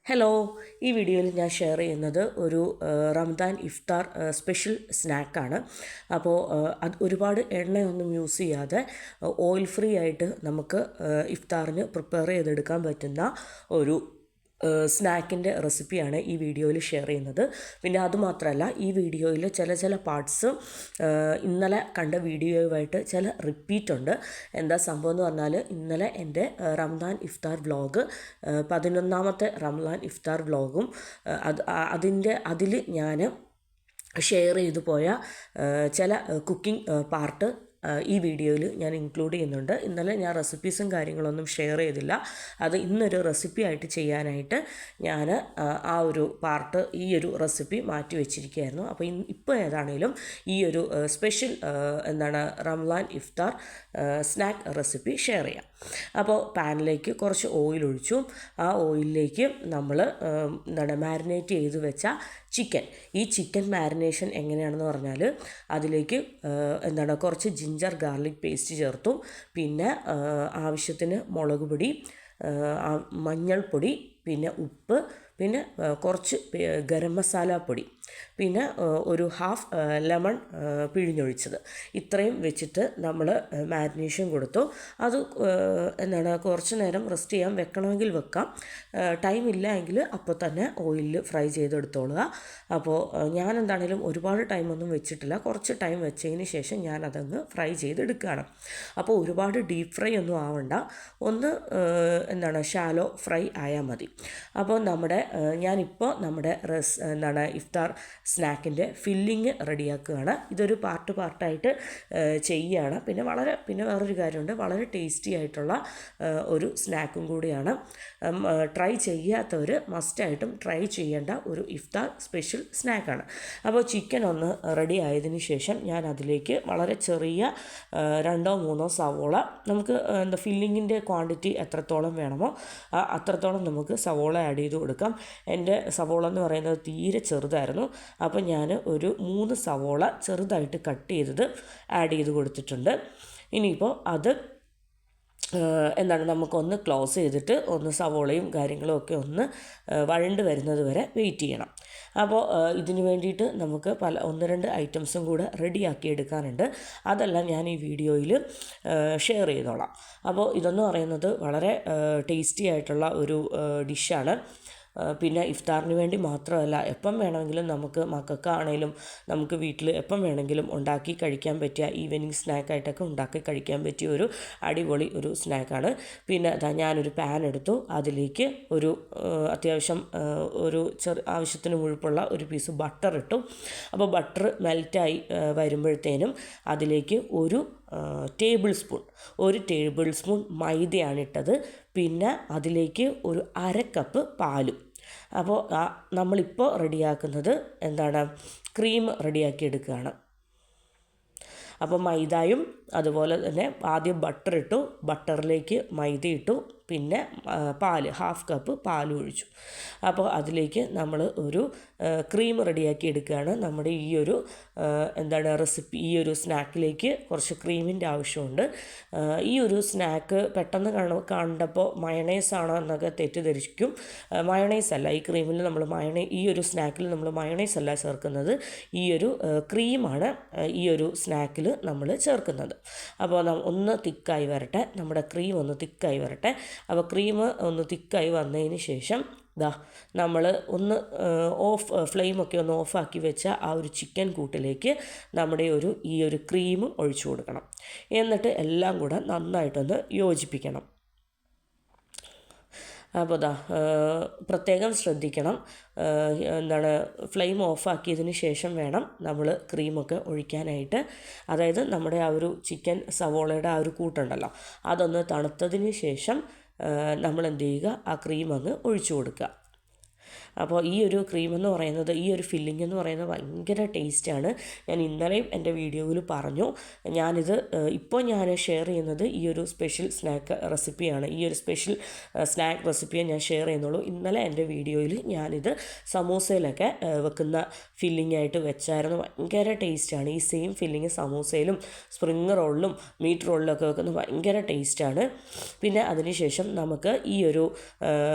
Hello, ഈ വീഡിയോയിൽ ഞാൻ ഷെയർ ചെയ്യുന്നത് ഒരു റംദാൻ ഇഫ്താർ സ്പെഷ്യൽ സ്നാക്കാണ്. അപ്പോൾ അത് ഒരുപാട് എണ്ണയൊന്നും യൂസ് ചെയ്യാതെ ഓയിൽ ഫ്രീ ആയിട്ട് നമുക്ക് ഇഫ്താറിന് പ്രിപ്പയർ ചെയ്തെടുക്കാൻ പറ്റുന്ന ഒരു സ്നാക്കിൻ്റെ റെസിപ്പിയാണ് ഈ വീഡിയോയിൽ ഷെയർ ചെയ്യുന്നത്. പിന്നെ അതുമാത്രമല്ല, ഈ വീഡിയോയിൽ ചില പാർട്സ് ഇന്നലെ കണ്ട വീഡിയോയുമായിട്ട് ചില റിപ്പീറ്റ് ഉണ്ട്. എന്താ സംഭവം എന്ന് പറഞ്ഞാൽ, ഇന്നലെ എൻ്റെ റംദാൻ ഇഫ്താർ വ്ളോഗ് 11ാമത്തെ റംദാൻ ഇഫ്താർ വ്ളോഗും അതിൽ ഞാൻ ഷെയർ ചെയ്തു പോയ ചില കുക്കിംഗ് പാർട്ട് ഈ വീഡിയോയിൽ ഞാൻ ഇൻക്ലൂഡ് ചെയ്യുന്നുണ്ട്. ഇന്നലെ ഞാൻ റെസിപ്പീസും കാര്യങ്ങളൊന്നും ഷെയർ ചെയ്തില്ല. അത് ഇന്നൊരു റെസിപ്പി ആയിട്ട് ചെയ്യാനായിട്ട് ഞാൻ ആ ഒരു പാർട്ട്, ഈ ഒരു റെസിപ്പി മാറ്റി വെച്ചിരിക്കുകയായിരുന്നു. അപ്പോൾ ഇപ്പോൾ ഏതാണെങ്കിലും ഈ ഒരു സ്പെഷ്യൽ റംദാൻ ഇഫ്താർ സ്നാക്ക് റെസിപ്പി ഷെയർ ചെയ്യാം. അപ്പോൾ പാനിലേക്ക് കുറച്ച് ഓയിൽ ഒഴിച്ചു. ആ ഓയിലിലേക്ക് നമ്മൾ മാരിനേറ്റ് ചെയ്ത് വെച്ച ചിക്കൻ, ഈ ചിക്കൻ മാരിനേഷൻ എങ്ങനെയാണെന്ന് പറഞ്ഞാൽ, അതിലേക്ക് കുറച്ച് ജിഞ്ചർ ഗാർലിക് പേസ്റ്റ് ചേർത്തു. പിന്നെ ആവശ്യത്തിന് മുളക് പൊടി, മഞ്ഞൾപ്പൊടി, പിന്നെ ഉപ്പ്, പിന്നെ കുറച്ച് ഗരം മസാല പൊടി, പിന്നെ ഒരു ഹാഫ് ലെമൺ പിഴിഞ്ഞൊഴിച്ചത്, ഇത്രയും വെച്ചിട്ട് നമ്മൾ മാരിനേഷൻ കൊടുത്തു. അത് കുറച്ച് നേരം റെസ്റ്റ് ചെയ്യാൻ വെക്കണമെങ്കിൽ വെക്കാം, ടൈം ഇല്ല എങ്കിൽ അപ്പോൾ തന്നെ ഓയിലിൽ ഫ്രൈ ചെയ്തെടുത്തോളുക. അപ്പോൾ ഞാൻ എന്താണെങ്കിലും ഒരുപാട് ടൈമൊന്നും വെച്ചിട്ടില്ല, കുറച്ച് ടൈം വെച്ചതിന് ശേഷം ഞാനതങ്ങ് ഫ്രൈ ചെയ്തെടുക്കുകയാണ്. അപ്പോൾ ഒരുപാട് ഡീപ്പ് ഫ്രൈ ഒന്നും ആവണ്ട, ഒന്ന് ഷാലോ ഫ്രൈ ആയാൽ മതി. അപ്പോൾ ഞാനിപ്പോൾ നമ്മുടെ ഇഫ്താർ സ്നാക്കിൻ്റെ ഫില്ലിങ് റെഡിയാക്കുകയാണ്. ഇതൊരു പാർട്ടായിട്ട് ചെയ്യുകയാണ്. പിന്നെ വേറൊരു കാര്യമുണ്ട്, വളരെ ടേസ്റ്റി ആയിട്ടുള്ള ഒരു സ്നാക്കും കൂടിയാണ്. ട്രൈ ചെയ്യാത്തവർ മസ്റ്റായിട്ടും ട്രൈ ചെയ്യേണ്ട ഒരു ഇഫ്താർ സ്പെഷ്യൽ സ്നാക്കാണ്. അപ്പോൾ ചിക്കൻ ഒന്ന് റെഡി ആയതിന് ശേഷം ഞാൻ അതിലേക്ക് വളരെ ചെറിയ 2-3 സവോള, നമുക്ക് ഫില്ലിങ്ങിൻ്റെ ക്വാണ്ടിറ്റി എത്രത്തോളം വേണമോ അത്രത്തോളം നമുക്ക് സവോള ആഡ് ചെയ്ത് കൊടുക്കാം. എൻ്റെ സവോള എന്ന് പറയുന്നത് തീരെ ചെറുതായിരുന്നു. അപ്പോൾ ഞാൻ ഒരു 3 സവോള ചെറുതായിട്ട് കട്ട് ചെയ്തത് ആഡ് ചെയ്ത് കൊടുത്തിട്ടുണ്ട്. ഇനിയിപ്പോൾ അത് നമുക്കൊന്ന് ക്ലോസ് ചെയ്തിട്ട് ഒന്ന് സവോളയും കാര്യങ്ങളും ഒക്കെ ഒന്ന് വഴണ്ട് വരുന്നത് വരെ വെയിറ്റ് ചെയ്യണം. അപ്പോൾ ഇതിന് വേണ്ടിയിട്ട് നമുക്ക് 1-2 ഐറ്റംസും കൂടെ റെഡിയാക്കി എടുക്കാനുണ്ട്. അതെല്ലാം ഞാൻ ഈ വീഡിയോയിൽ ഷെയർ ചെയ്തോളാം. അപ്പോൾ ഇതെന്ന് പറയുന്നത് വളരെ ടേസ്റ്റി ആയിട്ടുള്ള ഒരു ഡിഷാണ്. പിന്നെ ഇഫ്താറിന് വേണ്ടി മാത്രമല്ല, എപ്പം വേണമെങ്കിലും നമുക്ക് മക്കൾക്കാണേലും നമുക്ക് വീട്ടിൽ എപ്പം വേണമെങ്കിലും ഉണ്ടാക്കി കഴിക്കാൻ പറ്റിയ, ഈവനിങ് സ്നാക്കായിട്ടൊക്കെ ഉണ്ടാക്കി കഴിക്കാൻ പറ്റിയ ഒരു അടിപൊളി ഒരു സ്നാക്കാണ്. പിന്നെ ഞാനൊരു പാൻ എടുത്തു, അതിലേക്ക് ഒരു അത്യാവശ്യം ഒരു ആവശ്യത്തിന് മുഴുപ്പുള്ള ഒരു പീസ് ബട്ടർ ഇട്ടു. അപ്പോൾ ബട്ടർ മെൽറ്റായി വരുമ്പോഴത്തേനും അതിലേക്ക് ഒരു ടേബിൾ സ്പൂൺ മൈദയാണ് ഇട്ടത്. പിന്നെ അതിലേക്ക് ഒരു 1/2 കപ്പ് പാലും. അപ്പോൾ നമ്മളിപ്പോൾ റെഡിയാക്കുന്നത് ക്രീം റെഡിയാക്കി എടുക്കുകയാണ്. അപ്പോൾ മൈദയും അതുപോലെ തന്നെ ആദ്യം ബട്ടർ ഇട്ടു, ബട്ടറിലേക്ക് മൈദ ഇട്ടു, പിന്നെ 1/2 കപ്പ് പാൽ ഒഴിച്ചു. അപ്പോൾ അതിലേക്ക് നമ്മൾ ഒരു ക്രീം റെഡിയാക്കി എടുക്കുകയാണ്. നമ്മുടെ ഈ ഒരു റെസിപ്പി, ഈ ഒരു സ്നാക്കിലേക്ക് കുറച്ച് ക്രീമിൻ്റെ ആവശ്യമുണ്ട്. ഈ ഒരു സ്നാക്ക് പെട്ടെന്ന് കണ്ടപ്പോൾ മയണൈസ് ആണോ എന്നൊക്കെ തെറ്റിദ്ധരിക്കും. മയണൈസ് അല്ല, ഈ ക്രീമിൽ നമ്മൾ ഈ ഒരു സ്നാക്കിൽ നമ്മൾ മയണൈസ് അല്ല ചേർക്കുന്നത്, ഈ ഒരു ക്രീമാണ് ഈ ഒരു സ്നാക്കിൽ നമ്മൾ ചേർക്കുന്നത്. അപ്പോൾ ഒന്ന് തിക്കായി വരട്ടെ, നമ്മുടെ ക്രീം ഒന്ന് തിക്കായി വരട്ടെ. അപ്പോൾ ക്രീം ഒന്ന് തിക്കായി വന്നതിന് ശേഷം നമ്മൾ ഒന്ന് ഫ്ലെയിമൊക്കെ ഒന്ന് ഓഫാക്കി വെച്ച ആ ഒരു ചിക്കൻ കൂട്ടിലേക്ക് നമ്മുടെ ഈ ഒരു ക്രീം ഒഴിച്ചു കൊടുക്കണം. എന്നിട്ട് എല്ലാം കൂടെ നന്നായിട്ടൊന്ന് യോജിപ്പിക്കണം. അപ്പോൾ പ്രത്യേകം ശ്രദ്ധിക്കണം, ഫ്ലെയിം ഓഫാക്കിയതിന് ശേഷം വേണം നമ്മൾ ക്രീമൊക്കെ ഒഴിക്കാനായിട്ട്. അതായത് നമ്മുടെ ആ ഒരു ചിക്കൻ സവോളയുടെ ആ ഒരു കൂട്ടുണ്ടല്ലോ, അതൊന്ന് തണുത്തതിന് ശേഷം നമ്മൾ എന്ത് ചെയ്യുക, ആ ക്രീം അങ്ങ് ഒഴിച്ചു കൊടുക്കുക. അപ്പോൾ ഈ ഒരു ക്രീം എന്ന് പറയുന്നത്, ഈ ഒരു ഫില്ലിംഗ് എന്ന് പറയുന്നത് ഭയങ്കര ടേസ്റ്റാണ്. ഞാൻ ഇന്നലെയും എൻ്റെ വീഡിയോയിൽ പറഞ്ഞു. ഞാനിത് ഇപ്പോൾ ഞാൻ ഷെയർ ചെയ്യുന്നത് ഈ ഒരു സ്പെഷ്യൽ സ്നാക്ക് റെസിപ്പിയാണ്. ഈ ഒരു സ്പെഷ്യൽ സ്നാക്ക് റെസിപ്പിയെ ഞാൻ ഷെയർ ചെയ്യുന്നുള്ളൂ. ഇന്നലെ എൻ്റെ വീഡിയോയിൽ ഞാനിത് സമൂസയിലൊക്കെ വെക്കുന്ന ഫില്ലിംഗ് ആയിട്ട് വെച്ചായിരുന്നു. ഭയങ്കര ടേസ്റ്റാണ്. ഈ സെയിം ഫില്ലിങ് സമൂസയിലും സ്പ്രിങ് റോളിലും മീറ്റ് റോളിലൊക്കെ വെക്കുന്നത് ഭയങ്കര ടേസ്റ്റാണ്. പിന്നെ അതിനുശേഷം നമുക്ക് ഈ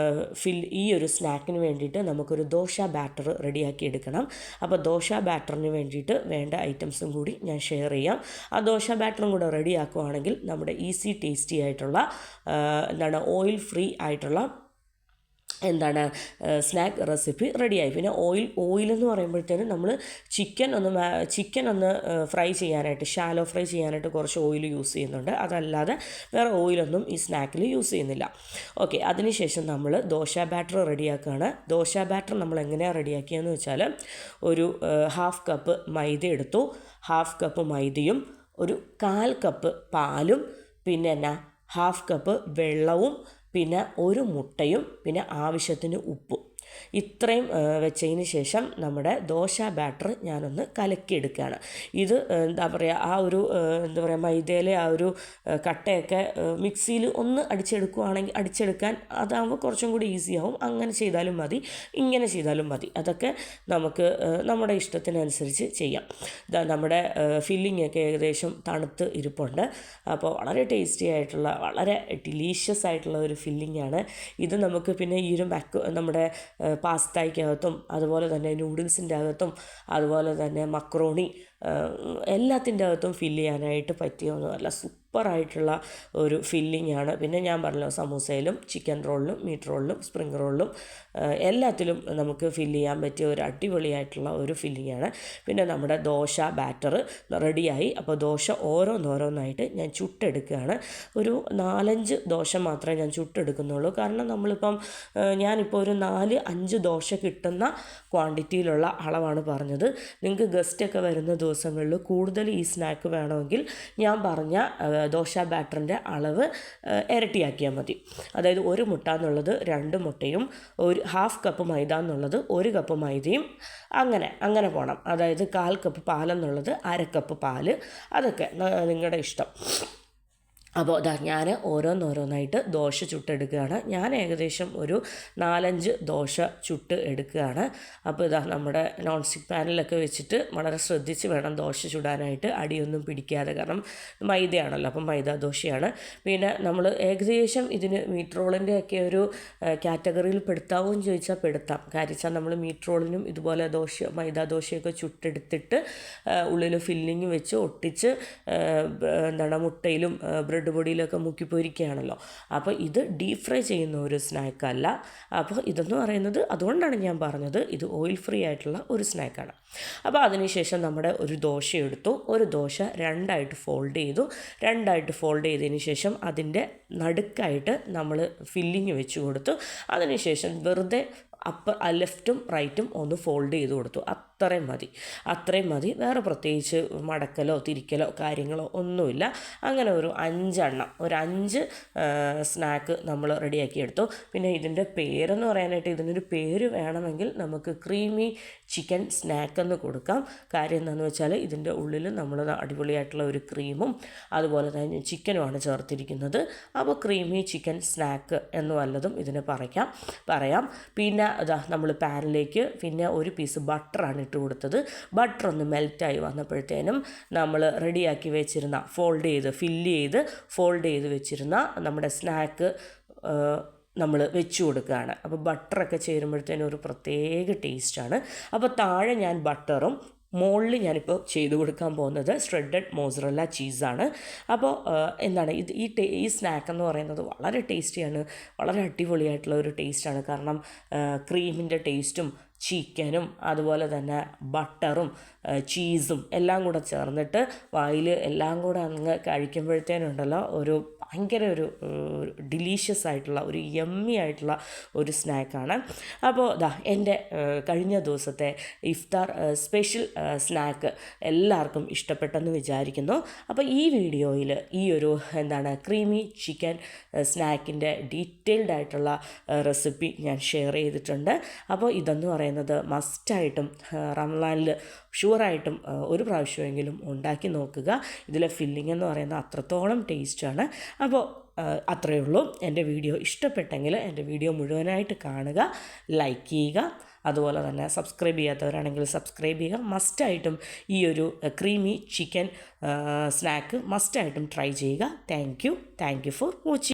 ഒരു സ്നാക്കിന് വേണ്ടിയിട്ട് നമുക്കൊരു ദോശ ബാറ്റർ റെഡിയാക്കി എടുക്കണം. അപ്പോൾ ദോശ ബാറ്ററിന് വേണ്ടിയിട്ട് വേണ്ട ഐറ്റംസും കൂടി ഞാൻ ഷെയർ ചെയ്യാം. ആ ദോശ ബാറ്ററും കൂടെ റെഡിയാക്കുവാണെങ്കിൽ നമ്മുടെ ഈസി ടേസ്റ്റി ആയിട്ടുള്ള ഓയിൽ ഫ്രീ ആയിട്ടുള്ള സ്നാക്ക് റെസിപ്പി റെഡിയായി. പിന്നെ ഓയിലെന്ന് പറയുമ്പോഴത്തേനും നമ്മൾ ചിക്കൻ ഒന്ന് ഫ്രൈ ചെയ്യാനായിട്ട്, ഷാലോ ഫ്രൈ ചെയ്യാനായിട്ട് കുറച്ച് ഓയിൽ യൂസ് ചെയ്യുന്നുണ്ട്. അതല്ലാതെ വേറെ ഓയിലൊന്നും ഈ സ്നാക്കിൽ യൂസ് ചെയ്യുന്നില്ല. ഓക്കെ, അതിനുശേഷം നമ്മൾ ദോശ ബാറ്റർ റെഡിയാക്കുകയാണ്. ദോശ ബാറ്റർ നമ്മൾ എങ്ങനെയാണ് റെഡിയാക്കിയതെന്ന് വെച്ചാൽ, ഒരു 1/2 കപ്പ് മൈദ എടുത്തു. 1/2 കപ്പ് മൈദയും ഒരു 1/4 കപ്പ് പാലും പിന്നെ 1/2 കപ്പ് വെള്ളവും പിന്നെ ഒരു മുട്ടയും പിന്നെ ആവശ്യത്തിന് ഉപ്പും, ഇത്രയും വെച്ചതിന് ശേഷം നമ്മുടെ ദോശ ബാറ്റർ ഞാനൊന്ന് കലക്കിയെടുക്കുകയാണ്. ഇത് മൈദയിലെ ആ ഒരു കട്ടയൊക്കെ മിക്സിയിൽ ഒന്ന് അടിച്ചെടുക്കാൻ അതാകുമ്പോൾ കുറച്ചും കൂടി ഈസിയാവും. അങ്ങനെ ചെയ്താലും മതി, ഇങ്ങനെ ചെയ്താലും മതി. അതൊക്കെ നമുക്ക് നമ്മുടെ ഇഷ്ടത്തിനനുസരിച്ച് ചെയ്യാം. നമ്മുടെ ഫില്ലിങ്ങൊക്കെ ഏകദേശം തണുത്ത് ഇരിപ്പുണ്ട്. അപ്പോൾ വളരെ ടേസ്റ്റി ആയിട്ടുള്ള, വളരെ ഡിലീഷ്യസ് ആയിട്ടുള്ള ഒരു ഫില്ലിങ്ങാണ് ഇത്. നമുക്ക് പിന്നെ ഈ ഒരു നമ്മുടെ പാസ്തയ്ക്കകത്തും അതുപോലെ തന്നെ നൂഡിൽസിൻ്റെ അകത്തും അതുപോലെ തന്നെ മക്രോണി എല്ലാത്തിൻ്റെ അകത്തും ഫില്ല് ചെയ്യാനായിട്ട് പറ്റിയൊന്നുമല്ല. സൂപ്പറായിട്ടുള്ള ഒരു ഫില്ലിങ്ങാണ്. പിന്നെ ഞാൻ പറഞ്ഞല്ലോ, സമൂസയിലും ചിക്കൻ റോളിലും മീറ്റ് റോളിലും സ്പ്രിങ് റോളിലും എല്ലാത്തിലും നമുക്ക് ഫില്ല് ചെയ്യാൻ പറ്റിയ ഒരു അടിപൊളിയായിട്ടുള്ള ഒരു ഫില്ലിങ്ങാണ്. പിന്നെ നമ്മുടെ ദോശ ബാറ്റർ റെഡിയായി. അപ്പോൾ ദോശ ഓരോന്നോരോന്നായിട്ട് ഞാൻ ചുട്ടെടുക്കുകയാണ്. ഒരു 4-5 ദോശ മാത്രമേ ഞാൻ ചുട്ടെടുക്കുന്നുള്ളൂ. കാരണം ഞാനിപ്പോൾ ഒരു 4-5 ദോശ കിട്ടുന്ന ക്വാണ്ടിറ്റിയിലുള്ള അളവാണ് പറഞ്ഞത്. നിങ്ങൾക്ക് ഗസ്റ്റൊക്കെ വരുന്ന ദിവസങ്ങളിൽ കൂടുതൽ ഈ സ്നാക്ക് വേണമെങ്കിൽ ഞാൻ പറഞ്ഞ ദോശ ബാറ്ററിൻ്റെ അളവ് ഇരട്ടിയാക്കിയാൽ മതി. അതായത് 1 മുട്ട എന്നുള്ളത് 2 മുട്ടയും, ഒരു 1/2 കപ്പ് മൈദ എന്നുള്ളത് 1 കപ്പ് മൈദയും, അങ്ങനെ പോകണം. അതായത് 1/4 കപ്പ് പാലെന്നുള്ളത് 1/2 കപ്പ് പാല്. അതൊക്കെ നിങ്ങളുടെ ഇഷ്ടം. അപ്പോൾ ഞാൻ ഓരോന്നോരോന്നായിട്ട് ദോശ ചുട്ടെടുക്കുകയാണ്. ഞാൻ ഏകദേശം ഒരു 4-5 ദോശ ചുട്ട് എടുക്കുകയാണ്. അപ്പോൾ നമ്മുടെ നോൺ സ്റ്റിക്ക് പാനിലൊക്കെ വെച്ചിട്ട് വളരെ ശ്രദ്ധിച്ച് വേണം ദോശ ചുടാനായിട്ട്, അടിയൊന്നും പിടിക്കാതെ. കാരണം മൈദയാണല്ലോ, അപ്പം മൈദ ദോശയാണ്. പിന്നെ നമ്മൾ ഏകദേശം ഇതിന് മീറ്റ് റോളിൻ്റെ ഒക്കെ ഒരു കാറ്റഗറിയിൽ പെടുത്താവോ എന്ന് ചോദിച്ചാൽ പെടുത്താം. കാര്യം നമ്മൾ മീറ്റ് റോളിനും ഇതുപോലെ മൈദ ദോശയൊക്കെ ചുട്ടെടുത്തിട്ട് ഉള്ളിൽ ഫില്ലിങ് വെച്ച് ഒട്ടിച്ച് മുട്ടയിലും ബ്രെഡ് പൊടിയിലൊക്കെ മുക്കി പൊരിക്കുകയാണല്ലോ. അപ്പോൾ ഇത് ഡീപ് ഫ്രൈ ചെയ്യുന്ന ഒരു സ്നാക്കല്ല. അപ്പോൾ ഇതെന്ന് പറയുന്നത്, അതുകൊണ്ടാണ് ഞാൻ പറഞ്ഞത് ഇത് ഓയിൽ ഫ്രീ ആയിട്ടുള്ള ഒരു സ്നാക്കാണ്. അപ്പോൾ അതിനുശേഷം നമ്മുടെ ഒരു ദോശ എടുത്തു. ഒരു ദോശ 2ആയിട്ട് ഫോൾഡ് ചെയ്തു. 2ആയിട്ട് ഫോൾഡ് ചെയ്തതിന് ശേഷം അതിൻ്റെ നടുക്കായിട്ട് നമ്മൾ ഫില്ലിങ് വെച്ച് കൊടുത്തു. അതിനുശേഷം വെറുതെ ലെഫ്റ്റും റൈറ്റും ഒന്ന് ഫോൾഡ് ചെയ്ത് കൊടുത്തു. അത്രയും മതി. വേറെ പ്രത്യേകിച്ച് മടക്കലോ തിരിക്കലോ കാര്യങ്ങളോ ഒന്നുമില്ല. അങ്ങനെ ഒരു 5 സ്നാക്ക് നമ്മൾ റെഡിയാക്കി എടുത്തു. പിന്നെ ഇതിൻ്റെ പേരെന്ന് പറയാനായിട്ട്, ഇതിനൊരു പേര് വേണമെങ്കിൽ നമുക്ക് ക്രീമി ചിക്കൻ സ്നാക്ക് എന്ന് കൊടുക്കാം. കാര്യം എന്താണെന്ന് വെച്ചാൽ, ഇതിൻ്റെ ഉള്ളിൽ നമ്മൾ അടിപൊളിയായിട്ടുള്ള ഒരു ക്രീമും അതുപോലെ തന്നെ ചിക്കനുമാണ് ചേർത്തിരിക്കുന്നത്. അപ്പോൾ ക്രീമി ചിക്കൻ സ്നാക്ക് എന്ന് വല്ലതും ഇതിന് പറയാം. പിന്നെ നമ്മൾ പാനിലേക്ക് പിന്നെ ഒരു പീസ് ബട്ടറാണ് ഇട്ട് കൊടുത്തത്. ബട്ടർ ഒന്ന് മെൽറ്റായി വന്നപ്പോഴത്തേനും നമ്മൾ റെഡിയാക്കി വെച്ചിരുന്ന ഫോൾഡ് ചെയ്ത് വെച്ചിരുന്ന നമ്മുടെ സ്നാക്ക് നമ്മൾ വെച്ച് കൊടുക്കുകയാണ്. അപ്പോൾ ബട്ടറൊക്കെ ചേരുമ്പോഴത്തേനും ഒരു പ്രത്യേക ടേസ്റ്റാണ്. അപ്പോൾ താഴെ ഞാൻ ബട്ടറും മുകളിൽ ഞാനിപ്പോൾ ചെയ്ത് കൊടുക്കാൻ പോകുന്നത് ഷ്രെഡഡ് മോസറല്ല ചീസാണ്. അപ്പോൾ ഈ സ്നാക്ക് എന്ന് പറയുന്നത് വളരെ ടേസ്റ്റിയാണ്, വളരെ അടിപൊളിയായിട്ടുള്ള ഒരു ടേസ്റ്റാണ്. കാരണം ക്രീമിൻ്റെ ടേസ്റ്റും ചിക്കനും അതുപോലെ തന്നെ ബട്ടറും ചീസും എല്ലാം കൂടെ ചേർന്നിട്ട് വായിൽ എല്ലാം കൂടെ അങ്ങ് കഴിക്കുമ്പോഴത്തേനുണ്ടല്ലോ ഒരു ഭയങ്കര ഒരു ഡിലീഷ്യസ് ആയിട്ടുള്ള ഒരു യമ്മി ആയിട്ടുള്ള ഒരു സ്നാക്കാണ്. അപ്പോൾ എൻ്റെ കഴിഞ്ഞ ദിവസത്തെ ഇഫ്താർ സ്പെഷ്യൽ സ്നാക്ക് എല്ലാവർക്കും ഇഷ്ടപ്പെട്ടെന്ന് വിചാരിക്കുന്നു. അപ്പോൾ ഈ വീഡിയോയിൽ ഈ ഒരു ക്രീമി ചിക്കൻ സ്നാക്കിൻ്റെ ഡീറ്റെയിൽഡ് ആയിട്ടുള്ള റെസിപ്പി ഞാൻ ഷെയർ ചെയ്തിട്ടുണ്ട്. അപ്പോൾ ഇതെന്ന് പറയുന്നത് മസ്റ്റായിട്ടും റമദാനിൽ ഷുവറായിട്ടും ഒരു പ്രാവശ്യമെങ്കിലും ഉണ്ടാക്കി നോക്കുക. ഇതിലെ ഫില്ലിംഗ് എന്ന് പറയുന്നത് അത്രത്തോളം ടേസ്റ്റാണ്. അപ്പോൾ അത്രയേ ഉള്ളൂ. എൻ്റെ വീഡിയോ ഇഷ്ടപ്പെട്ടെങ്കിൽ എൻ്റെ വീഡിയോ മുഴുവനായിട്ട് കാണുക, ലൈക്ക് ചെയ്യുക, അതുപോലെ തന്നെ സബ്സ്ക്രൈബ് ചെയ്യാത്തവരാണെങ്കിൽ സബ്സ്ക്രൈബ് ചെയ്യുക. മസ്റ്റായിട്ടും ഈ ഒരു ക്രീമി ചിക്കൻ സ്നാക്ക് മസ്റ്റായിട്ടും ട്രൈ ചെയ്യുക. Thank you for watching.